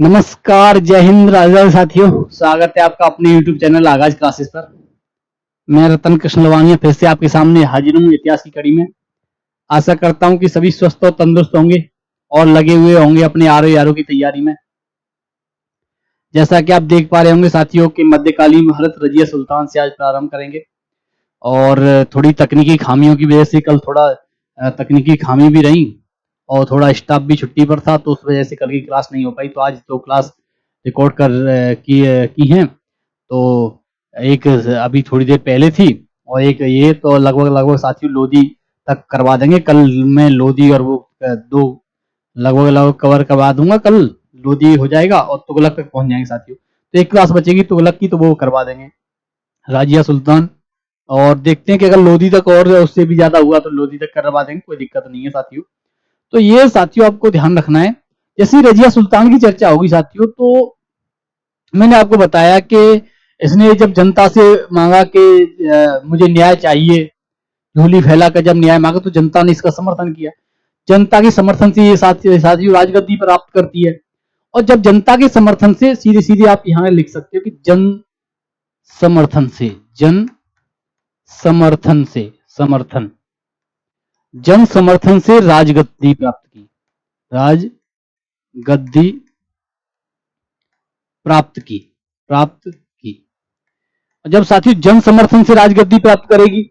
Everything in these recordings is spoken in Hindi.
नमस्कार, जय हिंद, राधे साथियों। स्वागत है आपका अपने YouTube चैनल आगाज क्लासेस पर। मैं रतन कृष्ण लवानिया फिर से आपके सामने हाजिर हूँ इतिहास की कड़ी में। आशा करता हूँ कि सभी स्वस्थ और तंदुरुस्त होंगे और लगे हुए होंगे अपने आरों की तैयारी में। जैसा कि आप देख पा रहे होंगे साथियों कि मध्यकालीन भारत रजिया सुल्तान से आज प्रारंभ करेंगे और थोड़ी तकनीकी खामियों की वजह से कल थोड़ा तकनीकी खामी भी रही और थोड़ा स्टाफ भी छुट्टी पर था, तो उस वजह से कल की क्लास नहीं हो पाई। तो आज 2 क्लास रिकॉर्ड की हैं। तो एक अभी थोड़ी देर पहले थी और एक ये तो लगभग साथियों लोधी तक करवा देंगे। कल मैं लोधी और वो 2 लगभग कवर करवा दूंगा। कल लोधी हो जाएगा और तुगलक तक पहुंच जाएंगे साथियों। तो एक क्लास बचेगी तुगलक की, तो वो करवा देंगे राजिया सुल्तान। और देखते हैं कि अगर लोधी तक और उससे भी ज्यादा हुआ तो लोधी तक करवा देंगे, कोई दिक्कत नहीं है साथियों। तो ये साथियों आपको ध्यान रखना है। जैसे रजिया सुल्तान की चर्चा होगी साथियों, तो मैंने आपको बताया कि इसने जब जनता से मांगा कि मुझे न्याय चाहिए, झोली फैलाकर जब न्याय मांगा तो जनता ने इसका समर्थन किया। जनता के समर्थन से ये साथियों राजगद्दी प्राप्त करती है। और जब जनता के समर्थन से, सीधे सीधे आप यहाँ लिख सकते हो कि जन समर्थन से, जन समर्थन से, समर्थन, जन समर्थन से राजगद्दी प्राप्त की, राजगद्दी प्राप्त की। जब साथियों जन समर्थन से राजगद्दी प्राप्त करेगी,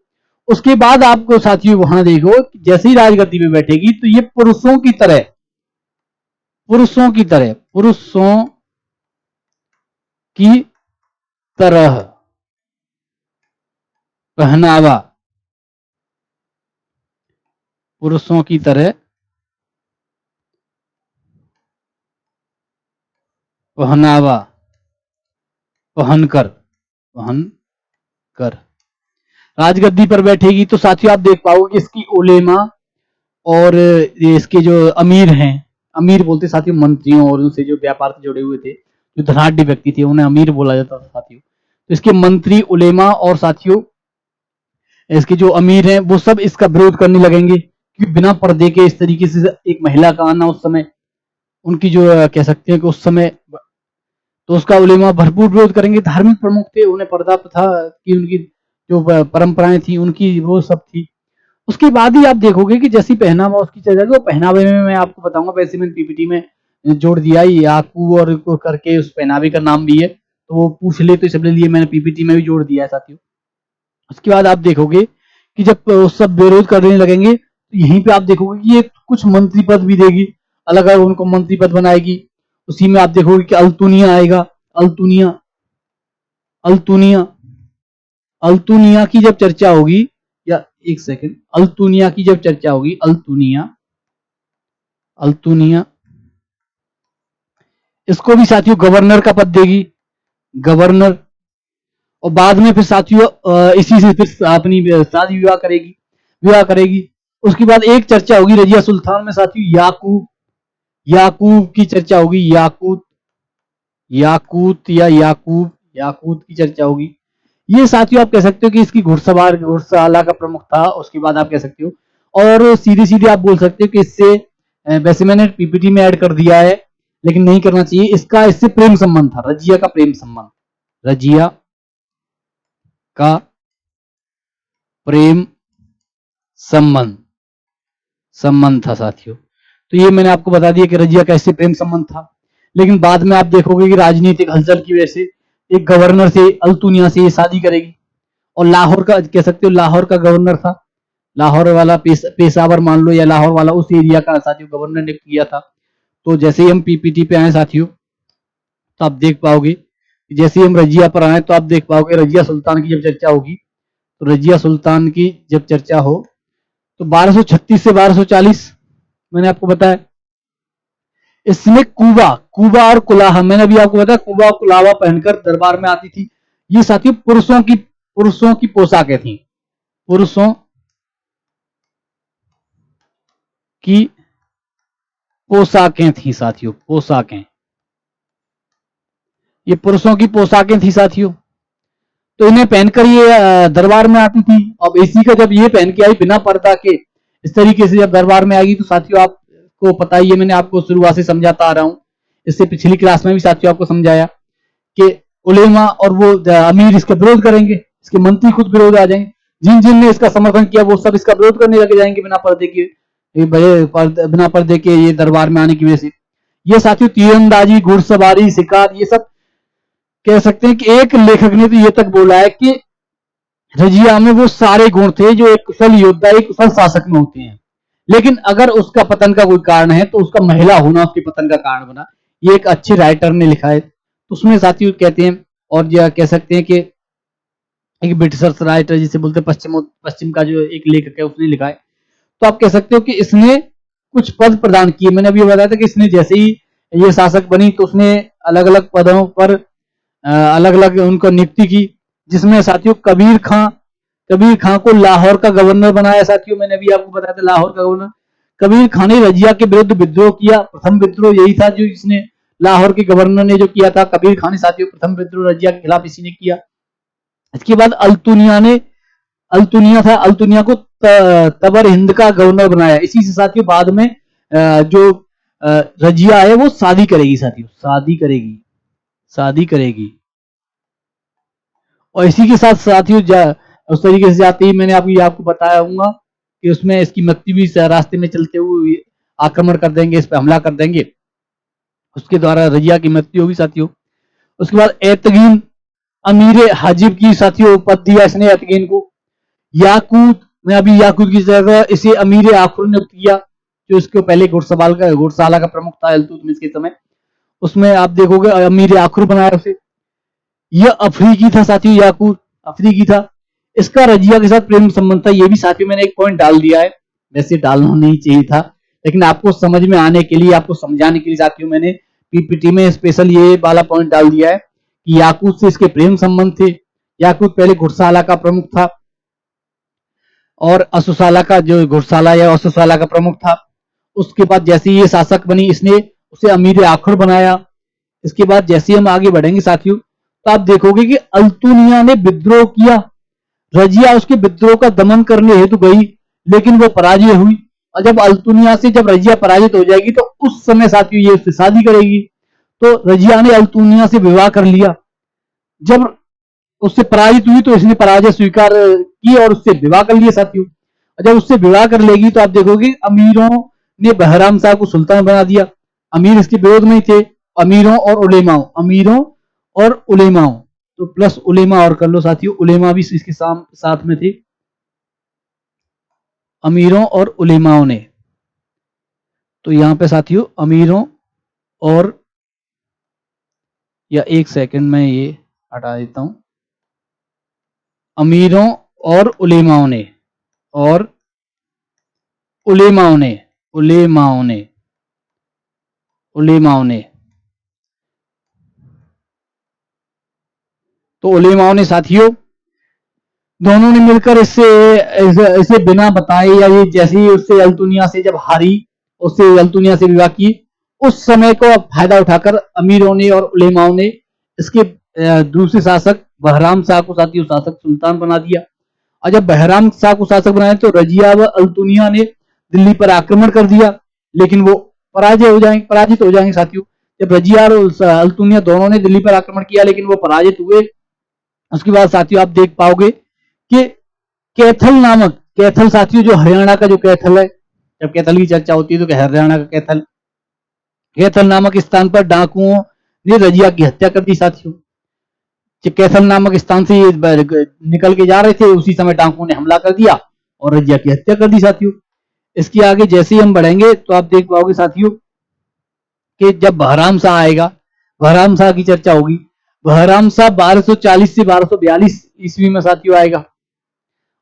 उसके बाद आपको साथियों वहां देखो जैसे ही राजगद्दी पे बैठेगी तो ये पुरुषों की तरह पहनावा, पुरुषों की तरह पहनावा पहनकर राजगद्दी पर बैठेगी। तो साथियों आप देख पाओगे कि इसकी उलेमा और इसके जो अमीर हैं, अमीर बोलते साथियों मंत्रियों और उनसे जो व्यापार से जुड़े हुए थे, जो धनाढ़ व्यक्ति थे, उन्हें अमीर बोला जाता था साथियों। तो इसके मंत्री, उलेमा और साथियों इसके जो अमीर हैं वो सब इसका विरोध करने लगेंगे कि बिना पर्दे के इस तरीके से एक महिला का आना, उस समय उनकी जो कह सकते हैं कि उस समय, तो उसका उलेमा भरपूर विरोध करेंगे। धार्मिक प्रमुख थे, उन्हें पर्दा प्रथा की उनकी जो परंपराएं थी उनकी वो सब थी। उसके बाद ही आप देखोगे कि जैसी पहनावा उसकी चल जाएगी, वो पहनावे में मैं आपको बताऊंगा, वैसे मैंने पीपीटी में जोड़ दिया है याकू और को करके उस पहनावे का नाम भी है, तो वो पूछ ले तो इसलिए लिए मैंने पीपीटी में भी जोड़ दिया है साथियों। उसके बाद आप देखोगे कि जब सब विरोध करने लगेंगे तो यहीं पे आप देखोगे कि ये कुछ मंत्री पद भी देगी, अलग अलग उनको मंत्री पद बनाएगी। उसी में आप देखोगे कि अल्तुनिया आएगा, अल्तुनिया अल्तुनिया अल्तुनिया की जब चर्चा होगी, या एक सेकंड, अल्तुनिया की जब चर्चा होगी, अल्तुनिया इसको भी साथियों गवर्नर का पद देगी, गवर्नर। और बाद में फिर साथियों इसी से फिर अपनी शादी विवाह करेगी। उसके बाद एक चर्चा होगी रजिया सुल्तान में साथियों, याकूब की चर्चा होगी, याकूत की चर्चा होगी। ये साथियों आप कह सकते हो कि इसकी घुड़सवाला का प्रमुख था। उसके बाद आप कह सकते हो, और सीधे सीधे आप बोल सकते हो कि इससे, वैसे मैंने पीपीटी में ऐड कर दिया है लेकिन नहीं करना चाहिए, इसका इससे प्रेम संबंध था, रजिया का प्रेम संबंध, रजिया का प्रेम संबंध था साथियों। तो ये मैंने आपको बता दिया कि रजिया का इससे प्रेम संबंध था। लेकिन बाद में आप देखोगे कि राजनीतिक हलचल की वजह से एक गवर्नर से, अल्तुनिया से ये शादी करेगी। और लाहौर का कह सकते हो, लाहौर का गवर्नर था, लाहौर वाला पेशावर मान लो, या लाहौर वाला उस एरिया का साथियों गवर्नर ने किया था। तो जैसे ही हम पीपीटी पे आए साथियों, तो आप देख पाओगे, जैसे ही हम रजिया पर आए तो आप देख पाओगे रजिया सुल्तान की जब चर्चा होगी, तो रजिया सुल्तान की जब चर्चा हो तो 1236 से 1240 मैंने आपको बताया। इसमें कुबा और कुलाहा, मैंने अभी आपको बताया, कुबा और कुलावा पहनकर दरबार में आती थी। ये साथियों पुरुषों की पोशाकें थी, पुरुषों की पोशाकें थी साथियों, पोशाकें, ये पुरुषों की पोशाकें थी साथियों। तो इन्हें पहनकर ये दरबार में आती थी। अब इसी का जब ये पहन के आई बिना पर्दा के, इस तरीके से जब दरबार में आएगी, तो साथियों आपको पता ही है, मैंने आपको शुरुआत से समझाता आ रहा हूं, इससे पिछली क्लास में भी साथियों आपको समझाया कि उलेमा और वो अमीर इसका विरोध करेंगे, इसके मंत्री खुद विरोध आ जाएंगे, जिन जिन ने इसका समर्थन किया वो सब इसका विरोध करने लगे जाएंगे बिना पर्दे के, बिना पर्दे के ये दरबार में आने की वजह से। ये साथियों तीरंदाजी, घुड़सवारी, शिकार, ये सब कह सकते हैं कि एक लेखक ने तो ये तक बोला है कि रजिया में वो सारे गुण थे जो एक कुशल योद्धा, एक कुशल शासक में होते हैं, लेकिन अगर उसका पतन का कोई कारण है तो उसका महिला होना उसके पतन का कारण बना। ये एक अच्छे राइटर ने लिखा है, तो उसमें साथियों कहते हैं, और यह कह सकते हैं कि एक ब्रिटिशर्स राइटर जिसे बोलते हैं पश्चिम का जो एक लेखक है उसने लिखा है। तो आप कह सकते हो कि इसने कुछ पद प्रदान किए। मैंने अभी बताया था कि इसने जैसे ही ये शासक बनी तो उसने अलग अलग पदों पर अलग अलग उनको नियुक्ति की, जिसमें साथियों कबीर खां को लाहौर का गवर्नर बनाया। साथियों मैंने भी आपको बताया था लाहौर का गवर्नर। कबीर खां ने रजिया के विरुद्ध विद्रोह किया। प्रथम विद्रोह यही था जो इसने लाहौर के गवर्नर ने जो किया था। कबीर खां ने साथियों प्रथम विद्रोह रजिया के खिलाफ इसी ने किया। इसके बाद अल्तुनिया को तबर हिंद का गवर्नर बनाया। इसी से साथियों बाद में जो रजिया है वो शादी करेगी साथियों, शादी करेगी। और इसी के साथ साथियों उस तरीके से जाती ही मैंने आपको बताया हूँ कि उसमें इसकी मृत्यु भी रास्ते में चलते हुए आक्रमण कर देंगे, इस पर हमला कर देंगे, उसके द्वारा रजिया की मृत्यु होगी साथियों। उसके बाद एतगीन अमीर हाजिब की साथियों पद दिया इसने एतगीन को। याकूत में अभी याकूत की जगह इसे अमीर आखुर ने किया, जो इसके पहले घुड़साला का प्रमुख था इल्तुतमिश के समय। उसमें आप देखोगे अमीर आखुर बनाया उसे। यह अफ्रीकी था साथियों, याकूत अफ्रीकी था। इसका रजिया के साथ प्रेम संबंध था। ये भी साथियों मैंने एक पॉइंट डाल दिया है, वैसे डालना नहीं चाहिए था, लेकिन आपको समझ में आने के लिए, आपको समझाने के लिए साथियों मैंने पीपीटी में स्पेशल ये वाला पॉइंट डाल दिया है कि याकूत से इसके प्रेम संबंध थे। याकूत पहले घुड़साला का प्रमुख था और असुसाला का जो घुड़साला या असुसाला का प्रमुख था। उसके बाद जैसे ये शासक बनी इसने उसे अमीर आखुर बनाया। इसके बाद जैसे हम आगे बढ़ेंगे साथियों तो आप देखोगे कि अल्तुनिया ने विद्रोह किया। रजिया उसके विद्रोह का दमन करने हेतु गई, लेकिन वो पराजय हुई। और जब रजिया पराजित हो जाएगी तो उस समय साथियों ये उससे शादी करेगी। तो रजिया ने अल्तुनिया से विवाह कर लिया। जब उससे पराजित हुई तो इसने पराजय स्वीकार की और उससे विवाह कर लिया साथियों। जब उससे विवाह कर लेगी तो आप देखोगे अमीरों ने बहराम शाह को सुल्तान बना दिया। अमीर इसके विरोध में ही थे, अमीरों और उलेमाओं, तो प्लस उलेमा और कर लो साथियों, उलेमा भी इसके साथ में थे, अमीरों और उलेमाओं ने। तो यहां पे साथियों अमीरों और, या एक सेकंड में ये हटा देता हूं, अमीरों और उलेमाओं ने तो उलेमाओं ने साथियों दोनों ने मिलकर इसे बिना बताए, या ये जैसे ही उससे अल्तुनिया से जब हारी, उससे अल्तुनिया से विवाह की, उस समय को फायदा उठाकर अमीरों ने और उलेमाओं ने इसके दूसरे शासक बहराम शाह को साथियों शासक सुल्तान बना दिया। और जब बहराम शाह को शासक बनाया तो रजिया व अल्तुनिया ने दिल्ली पर आक्रमण कर दिया, लेकिन वो पराजित हो जाएंगे साथियों। जब रजिया और अल्तुनिया दोनों ने दिल्ली पर आक्रमण किया लेकिन वो पराजित हुए। उसके बाद साथियों आप देख पाओगे कि कैथल साथियों जो हरियाणा का जो कैथल है, जब कैथल की चर्चा होती है तो हरियाणा का कैथल नामक स्थान पर डाकुओं ने रजिया की हत्या कर दी साथियों। कैथल नामक स्थान से ये निकल के जा रहे थे, उसी समय डाकुओं ने हमला कर दिया और रजिया की हत्या कर दी साथियों। इसके आगे जैसे ही हम बढ़ेंगे तो आप देख पाओगे साथियों कि जब बहराम शाह आएगा, बहराम शाह की चर्चा होगी। बहराम शाह 1240 से 1242 ईस्वी में साथियों आएगा।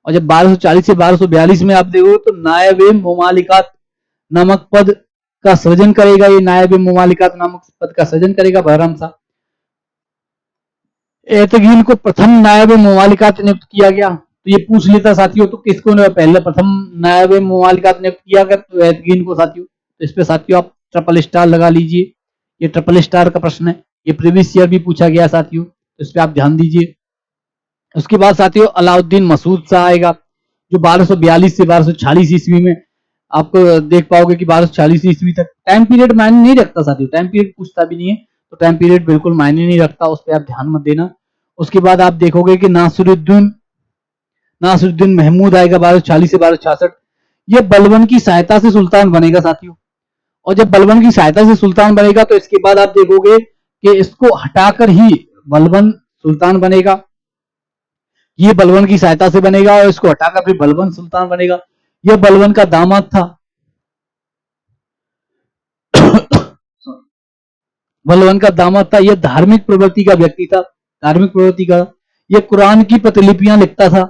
और जब 1240 से 1242 में आप देखो तो नायब मुमालिकात नामक पद का सृजन करेगा। ये नायब मुमालिकात नामक पद का सृजन करेगा बहराम शाह। एतगीन को प्रथम नायब मुमालिकात नियुक्त किया गया। तो ये पूछ लेता साथियों तो किसको पहले प्रथम नायब मुमालिकात नियुक्त किया गया, तो एतगीन को साथियों। तो इस पे साथियों आप ट्रिपल स्टार लगा लीजिए, ये ट्रिपल स्टार का प्रश्न है, ये प्रीवियस ईयर भी पूछा गया साथियों, तो इस पे आप ध्यान दीजिए। उसके बाद साथियों अलाउद्दीन मसूद शाह आएगा जो 1242 से 1246 ईस्वी में आपको देख पाओगे कि 1240 ईस्वी तक। टाइम पीरियड मायने नहीं रखता साथियों, टाइम पीरियड पूछता भी नहीं है, तो टाइम पीरियड बिल्कुल मायने नहीं रखता, उस पर आप ध्यान मत देना। उसके बाद आप देखोगे कि नासिरुद्दीन महमूद आएगा 1240 से 1266। ये बलबन की सहायता से सुल्तान बनेगा साथियों। और जब बलबन की सहायता से सुल्तान बनेगा तो इसके बाद आप देखोगे कि इसको हटाकर ही बलबन सुल्तान बनेगा। ये बलबन की सहायता से बनेगा और इसको हटाकर फिर बलबन सुल्तान बनेगा। यह बलबन का दामाद था। बलबन का दामाद था। यह धार्मिक प्रवृत्ति का व्यक्ति था, धार्मिक प्रवृत्ति का। यह कुरान की प्रतिलिपियां लिखता था,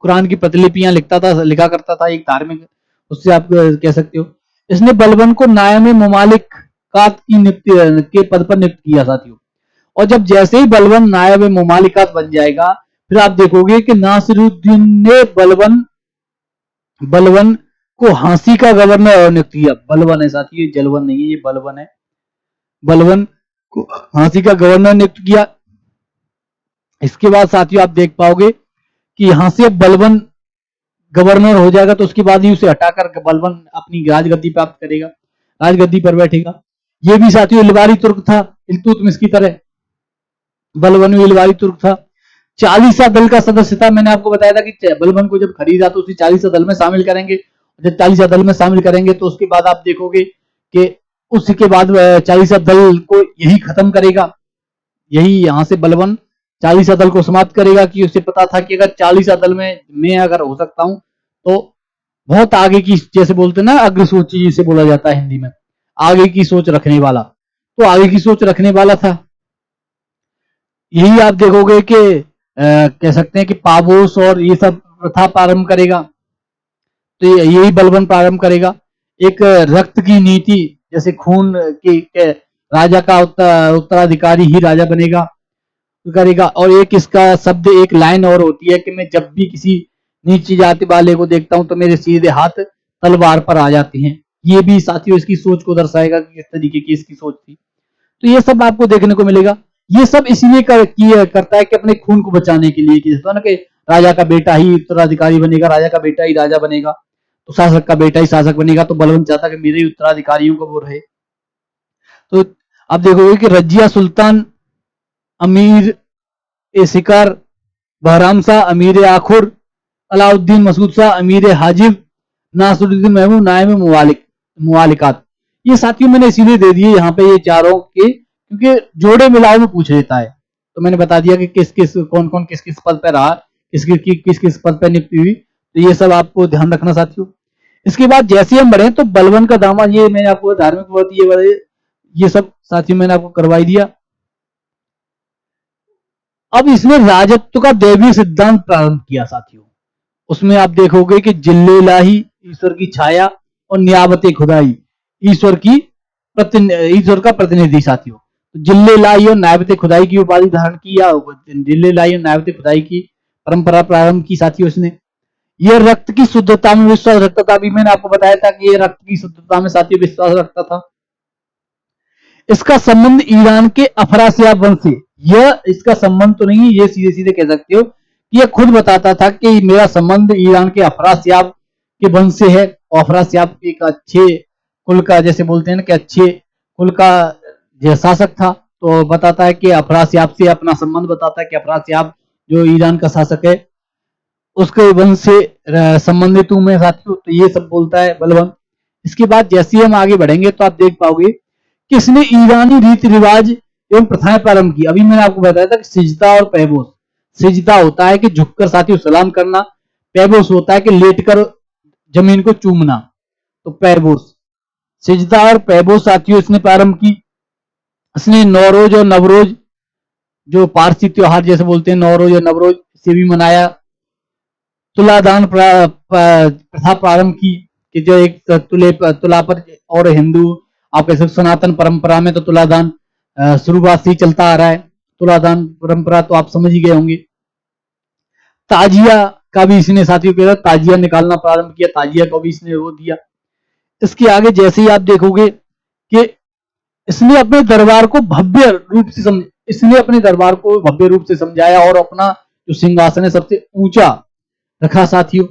कुरान की प्रतिलिपियां लिखता था, लिखा करता था, एक धार्मिक, उससे आप कह सकते हो। इसने बलबन को नायम ममालिक की नियुक्ति के पद पर नियुक्त किया साथियों। और जब जैसे ही बलबन नायब ममालिकात बन जाएगा, फिर आप देखोगे कि नासिरुद्दीन ने बलबन को हांसी का गवर्नर नियुक्त किया। बलबन है साथियों, जलवन नहीं है, ये बलबन है। बलबन को हांसी का गवर्नर नियुक्त किया। इसके बाद साथियों आप देख पाओगे कि यहां से बलबन गवर्नर हो जाएगा, तो उसके बाद ही उसे हटाकर बलबन अपनी राजगद्दी प्राप्त करेगा, राजगद्दी पर बैठेगा। ये भी साथियों इलवारी तुर्क था, इल्तुतमिश की तरह बलबन भी इलवारी तुर्क था। 40 दल का सदस्य था। मैंने आपको बताया था कि बलबन को जब खरीदा तो उसे 40 दल में शामिल करेंगे। जब 40 दल में शामिल करेंगे तो उसके बाद आप देखोगे कि उसके बाद 40 दल को यही खत्म करेगा, यही यहां से बलबन 40 दल को समाप्त करेगा। कि उसे पता था कि अगर 40 दल में मैं अगर हो सकता हूं तो बहुत आगे की, जैसे बोलते ना अग्रसूची जिसे बोला जाता है हिंदी में, आगे की सोच रखने वाला, तो आगे की सोच रखने वाला था। यही आप देखोगे कि कह सकते हैं कि पाबोस और ये सब प्रथा प्रारंभ करेगा, तो यही बलबन प्रारंभ करेगा। एक रक्त की नीति, जैसे खून की राजा का उत्तराधिकारी ही राजा बनेगा करेगा। और एक इसका शब्द, एक लाइन और होती है कि मैं जब भी किसी नीची जाति वाले को देखता हूं तो मेरे सीधे हाथ तलवार पर आ जाते हैं। ये भी साथियों इसकी सोच को दर्शाएगा कि किस तरीके की इसकी सोच थी। तो ये सब आपको देखने को मिलेगा। ये सब इसलिए करता है कि अपने खून को बचाने के लिए, कि जैसे ना कि राजा का बेटा ही उत्तराधिकारी बनेगा, राजा का बेटा ही राजा बनेगा, तो शासक का बेटा ही शासक बनेगा, तो बलबन चाहता कि मेरे ही उत्तराधिकारियों को वो रहे। तो आप देखोगे कि रजिया सुल्तान, अमीर ए शिकार, बहराम शाह अमीर आखुर, अलाउद्दीन मसूद शाह अमीर हाजिब, नासरुद्दीन महमूद नायब मुवालिकात। ये साथियों मैंने इसीलिए दे दिए यहाँ पे ये चारों के, क्योंकि जोड़े मिलाओ में पूछ लेता है। तो मैंने बता दिया कि किस किस कौन कौन किस किस पद पर रहा, किस किस पद पर नियुक्ति हुई। तो ये सब आपको ध्यान रखना साथियों। इसके बाद जैसे हम बढ़े तो बलबन का दामाद, ये मैंने आपको धार्मिक प्रवृत्ति ये सब साथियों मैंने आपको करवाई दिया। अब इसने राजत्व का दैवीय सिद्धांत प्रारंभ किया साथियों। उसमें आप देखोगे कि जिल्ले लाही, ईश्वर की छाया, और नियाबत खुदाई, ईश्वर का प्रतिनिधि साथियों। जिल्ले लाई और नायबत खुदाई की उपाधि धारण की, या जिल्ले लाई और नायबत खुदाई की परंपरा प्रारंभ की साथियों इसने। यह रक्त की शुद्धता में विश्वास रखता था। अभी मैंने आपको बताया था कि यह रक्त की शुद्धता में साथियों विश्वास रखता था। इसका संबंध ईरान के अफरासियाब वंश से, यह इसका संबंध तो नहीं, ये सीधे सीधे कह सकते हो कि यह खुद बताता था कि मेरा संबंध ईरान के अफरासियाब के वंश से है। और अफरासियाब एक अच्छे कुल का, जैसे बोलते हैं ना कि अच्छे कुल का शासक था, तो बताता है कि अफरासियाब से अपना संबंध बताता है कि अफरासियाब जो ईरान का शासक है उसके वंश से संबंधित हूं मैं साथियों। तो ये सब बोलता है बलबन। इसके बाद जैसे ही हम आगे बढ़ेंगे तो आप देख पाओगे कि इसने ईरानी रीति रिवाज एवं प्रथाएं प्रारंभ की। अभी मैंने आपको बताया था कि सिजदा और पैबोस। सिजदा होता है कि झुककर साथियों सलाम करना, पैबोस होता है कि लेटकर जमीन को चूमना, तो पैबोस। सिजदा और पैबोस साथियों इसने प्रारंभ की। इसने नौरोज और नवरोज, जो पारसी त्योहार जैसे बोलते हैं नौरोज और नवरोज, से भी मनाया। तुलादान प्रथा प्रारंभ की, कि जो एक तुला पर, और हिंदू आप कह सकते सनातन परंपरा में तो तुलादान शुरुआत से ही चलता आ रहा है। तुलादान परंपरा तो आप समझ ही गए होंगे। ताजिया का भी इसने साथियों के साथ ताजिया निकालना प्रारंभ किया, ताजिया को भी इसने वो दिया। इसके आगे जैसे ही आप देखोगे कि इसने अपने दरबार को भव्य रूप से समझाया और अपना जो सिंहासन है सबसे ऊंचा रखा साथियों।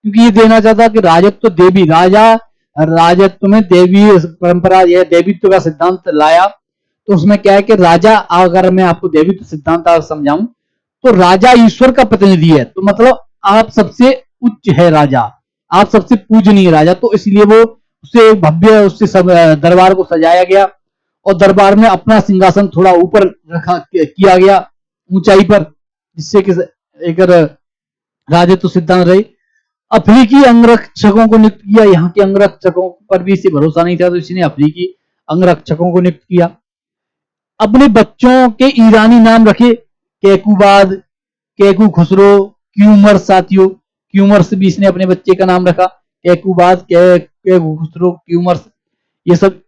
क्योंकि ये देना चाहता कि राजत्व देवी राजा राजत्व में देवी परंपरा या देवीत्व का सिद्धांत लाया। तो उसमें क्या है कि राजा, अगर मैं आपको देवीत्व सिद्धांत समझाऊं तो राजा ईश्वर का प्रतिनिधि है, तो मतलब आप सबसे उच्च है राजा, आप सबसे पूजनीय राजा। तो इसलिए वो उससे भव्य उससे सब दरबार को सजाया गया और दरबार में अपना सिंहासन थोड़ा ऊपर रखा किया गया ऊंचाई पर, जिससे कि एक राजत्व सिद्धांत रहे। अफ्रीकी अंगरक्षकों को नियुक्त किया। यहाँ के अंगरक्षकों पर भी इसे भरोसा नहीं था, तो इसने अफ्रीकी अंगरक्षकों को नियुक्त किया। अपने बच्चों के ईरानी नाम रखे, कैकुबाद, कैकू खुसरो, क्यूमर। साथियों क्यूमर्स भी इसने अपने बच्चे का नाम रखा, कैकुबाद, कैकू खुसरो, क्यूमर्स। ये सब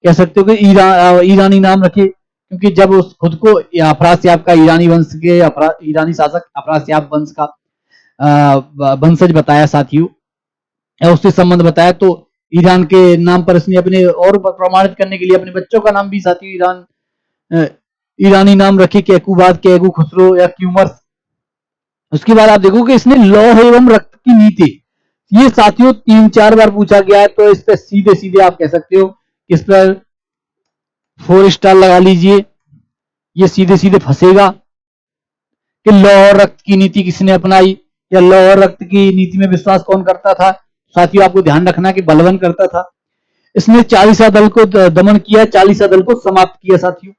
कह सकते हो कि ईरानी नाम रखे, क्योंकि जब उस खुद को अफरासियाब का ईरानी वंश के ईरानी शासक अफरासियाब वंश का वंशज बताया साथियों, उससे संबंध बताया, तो ईरान के नाम पर इसने अपने और प्रमाणित करने के लिए अपने बच्चों का नाम भी साथियों ईरानी नाम रखे, कैकुबाद, कैकू खुसरो या क्यूमर्स। उसके बाद आप देखो कि इसने लौह एवं रक्त की नीति, ये साथियों 3-4 बार पूछा गया है, तो इस पर सीधे सीधे आप कह सकते हो इस पर 4 स्टार लगा लीजिए, ये सीधे सीधे फंसेगा कि लौह रक्त की नीति किसने अपनाई या लौह रक्त की नीति में विश्वास कौन करता था। साथियों आपको ध्यान रखना कि बलबन करता था। इसने चालीसा दल को दमन किया, चालीसा दल को समाप्त किया साथियों,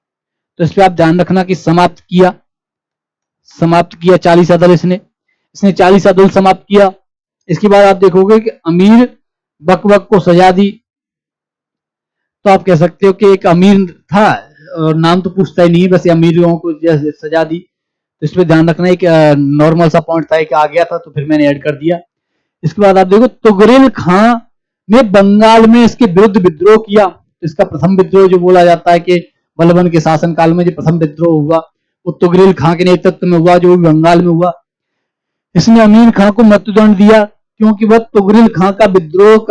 तो इस पर आप ध्यान रखना कि समाप्त किया चालीसा दल, इसने चालीसा दल समाप्त किया। इसके बाद आप देखोगे कि अमीर बकबक को सजा दी, तो आप कह सकते हो कि एक अमीर था और नाम तो पूछता ही नहीं, बस अमीरों को सजा दी। तो इस पर ध्यान रखना, एक नॉर्मल सा पॉइंट था, एक आ गया था तो फिर मैंने ऐड कर दिया। इसके बाद आप देखो तुगरिल खां ने बंगाल में इसके विरुद्ध विद्रोह किया। इसका प्रथम विद्रोह जो बोला जाता है कि बलबन के शासनकाल में जो प्रथम विद्रोह हुआ वो तुगरिल खां के नेतृत्व में हुआ, जो बंगाल में हुआ। इसने अमीर खां को मृत्युदंड दिया, क्योंकि वह तुगरिल खां का विद्रोह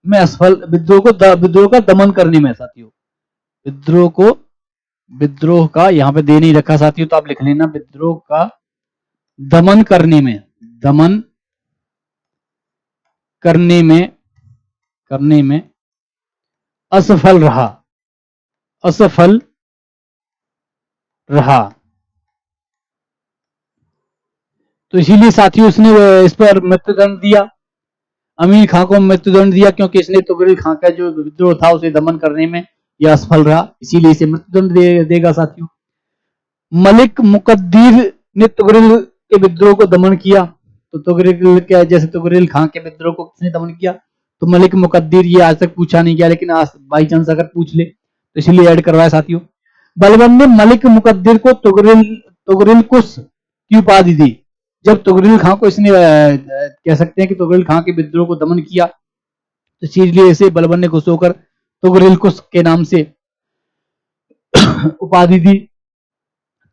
में असफल, विद्रोह का दमन करने में साथियों, विद्रोह का यहाँ पे दे नहीं रखा साथियों, तो आप लिख लेना, विद्रोह का दमन करने में असफल रहा। तो इसीलिए साथियों उसने इस पर मृत्युदंड दिया, अमीर खां को मृत्युदंड दिया, क्योंकि इसने तुगरिल खां का जो विद्रोह था उसे दमन करने में यह असफल रहा, इसीलिए इसे मृत्युदंड देगा साथियों। मलिक मुकद्दीर ने तुगरिल के विद्रोह को दमन किया, तो तुगरिल खां के विद्रोह को किसने दमन किया, तो मलिक मुकद्दीर। ये आज तक पूछा नहीं गया, लेकिन आज बाई चांस अगर पूछ ले तो इसलिए ऐड करवाया साथियों। बलबन ने मलिक मुकद्दीर को तुगरिल कुश की उपाधि दी। जब तुगरिल खां को इसने कह सकते हैं कि तुगरिल खां के विद्रोह को दमन किया, तो इसीलिए इसे बलबन ने खुश होकर तुगरिल कुश के नाम से उपाधि दी।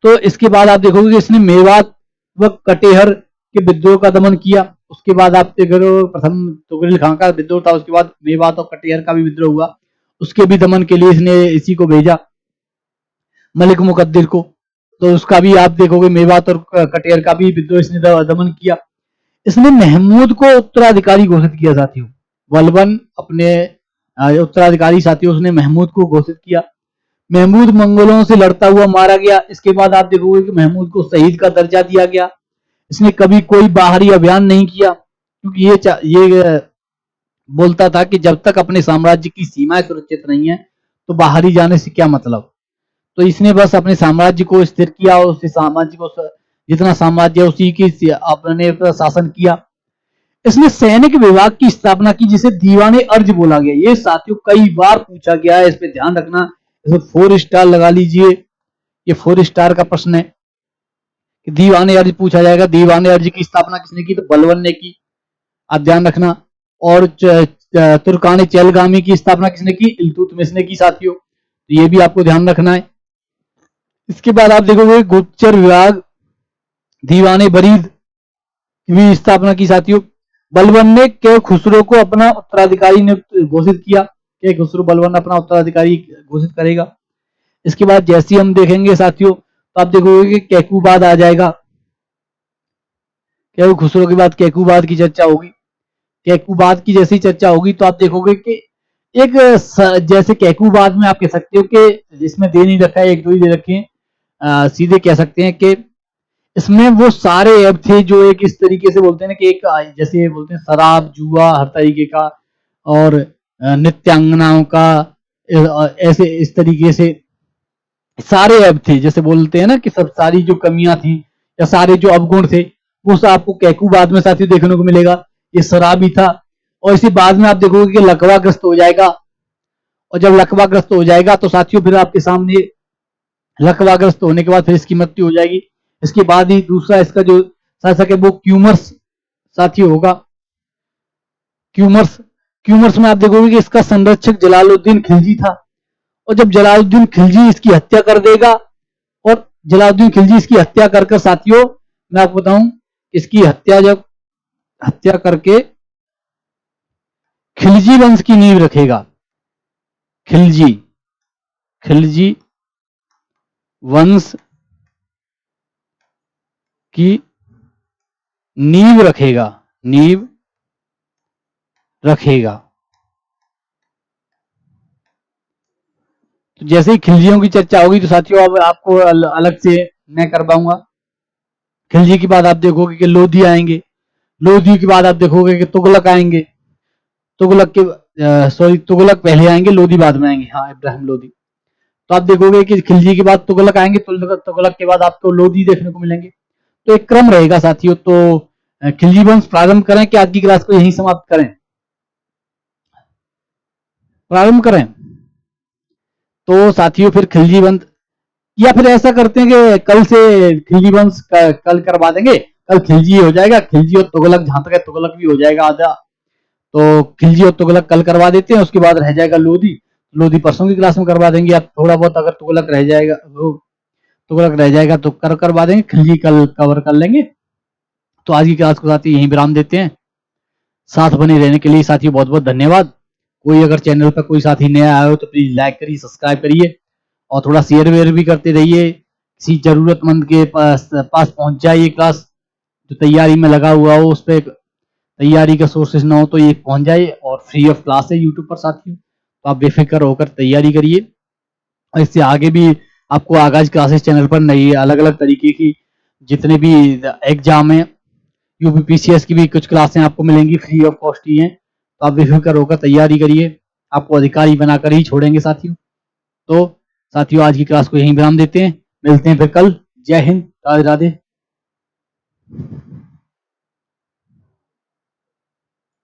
तो इसके बाद आप देखोगे कि इसने मेवात व कटेहर के विद्रोह का दमन किया। उसके बाद आप देखो प्रथम तुगरिल खां का विद्रोह था, उसके बाद मेवात और कटेहर का भी विद्रोह हुआ, उसके भी दमन के लिए इसने इसी को भेजा, मलिक मुकद्दर को। तो उसका भी आप देखोगे मेवात और कटेहर का भी विद्रोह इसने दमन किया। इसने महमूद को उत्तराधिकारी घोषित किया साथियों, बलबन अपने उत्तराधिकारी साथियों उसने महमूद को घोषित किया। महमूद मंगोलों से लड़ता हुआ मारा गया। इसके बाद आप देखोगे कि महमूद को शहीद का दर्जा दिया गया। इसने कभी कोई बाहरी अभियान नहीं किया, क्योंकि ये बोलता था कि जब तक अपने साम्राज्य की सीमाएं सुरक्षित नहीं है तो बाहरी जाने से क्या मतलब। तो इसने बस अपने साम्राज्य को स्थिर किया और उस साम्राज्य को जितना साम्राज्य उसी की अपने शासन किया। इसने सैनिक विभाग की स्थापना की, जिसे दीवाने अर्ज बोला गया। ये साथियों कई बार पूछा गया है, इस पे ध्यान रखना। इसे 4 स्टार लगा लीजिए, ये 4 स्टार का प्रश्न है कि दीवाने अर्ज पूछा जाएगा। दीवाने अर्ज की स्थापना किसने की, तो बलबन ने की, आप ध्यान रखना। और तुर्कानी चैलगामी की स्थापना किसने की, इल्तुतमिश ने की साथियों, तो ये भी आपको ध्यान रखना है। इसके बाद आप देखोगे गुप्तचर विभाग दीवाने बरीद की स्थापना की साथियों। बलबन ने के खुसरो को अपना उत्तराधिकारी ने घोषित किया, के खुसरो बलबन अपना उत्तराधिकारी घोषित करेगा। इसके बाद जैसे हम देखेंगे साथियों, तो आप देखोगे कि कैकुबाद आ जाएगा। केकू खुसरो के बाद केकूबाद की चर्चा होगी। केकूबाद की जैसी चर्चा होगी तो आप देखोगे कि एक जैसे केकूबाद में आप कह सकते हो कि जिसमें दे नहीं रखा है, एक दो ही दे रखे हैं, सीधे कह सकते हैं कि इसमें वो सारे ऐप थे जो एक इस तरीके से बोलते हैं ना कि एक जैसे बोलते हैं शराब जुआ हर तरीके का, और नित्यांगनाओं का, ऐसे इस तरीके से सारे ऐप थे, जैसे बोलते हैं ना कि सब सारी जो कमियां थी या सारे जो अवगुण थे वो सब आपको कैकूबाद में साथी देखने को मिलेगा। ये शराबी था, और इसी बाद में आप देखोगे कि लकवाग्रस्त हो जाएगा, और जब लकवाग्रस्त हो जाएगा तो साथियों फिर आपके सामने लकवाग्रस्त होने के बाद फिर इसकी मृत्यु हो जाएगी। इसके बाद ही दूसरा इसका जो शासक है वो क्यूमर्स साथी होगा। क्यूमर्स क्यूमर्स में आप देखोगे कि इसका संरक्षक जलालुद्दीन खिलजी था, और जब जलालुद्दीन खिलजी इसकी हत्या कर देगा, और जलालुद्दीन खिलजी इसकी हत्या कर कर साथियों मैं आपको बताऊं, इसकी हत्या जब हत्या करके खिलजी वंश की नींव रखेगा। खिलजी खिलजी वंश की नींव रखेगा, नींव रखेगा। तो जैसे ही खिलजियों की चर्चा होगी तो साथियों अब आपको अलग से मैं करवाऊंगा। खिलजी के बाद आप देखोगे कि लोधी आएंगे, लोधी के बाद आप देखोगे कि तुगलक आएंगे, तुगलक के सॉरी तुगलक पहले आएंगे, लोधी बाद में आएंगे, हाँ इब्राहिम लोधी। तो आप देखोगे कि खिलजी के बाद तुगलक आएंगे, तुगलक के बाद आपको लोधी देखने को मिलेंगे। तो एक क्रम रहेगा साथियों। तो खिलजी वंश प्रारंभ करें कि आज की क्लास को यहीं समाप्त करें? प्रारंभ करें तो साथियों फिर खिलजी वंश, या फिर ऐसा करते हैं कि कल से खिलजी वंश कल करवा देंगे, कल खिलजी हो जाएगा, खिलजी और तुगलक जहां तक है तुगलक भी हो जाएगा आधा, तो खिलजी और तुगलक कल करवा देते हैं, उसके बाद रह जाएगा लोधी। लोधी परसों की क्लास में करवा देंगे, या थोड़ा बहुत अगर तुगलक रह जाएगा, वो तुगलक रह जाएगा तो करवा देंगे, खिलजी कल कवर कर लेंगे। तो आज की क्लास को साथी यहीं विराम देते हैं। साथ बने रहने के लिए साथियों बहुत बहुत धन्यवाद। कोई अगर चैनल पर कोई साथी नया आया हो तो प्लीज लाइक करिए, सब्सक्राइब करिए, और थोड़ा शेयर वेयर भी करते रहिए। किसी जरूरतमंद के पास पहुंच जाए ये क्लास, जो तैयारी में लगा हुआ हो, उस पर तैयारी का सोर्सेज ना हो तो ये पहुंच जाए, और फ्री ऑफ क्लास है यूट्यूब पर साथियों, तो आप बेफिक्र होकर तैयारी करिए। और इससे आगे भी आपको आगाज क्लासेस चैनल पर नई अलग अलग तरीके की जितने भी एग्जाम है, यूपीपीसीएस की भी कुछ क्लासें आपको मिलेंगी, फ्री ऑफ कॉस्ट ही है, तो आप बेफिक्र होकर तैयारी करिए, आपको अधिकारी बनाकर ही छोड़ेंगे साथियों। तो साथियों आज की क्लास को यहीं विराम देते हैं, मिलते हैं फिर कल। जय हिंद, राधे राधे।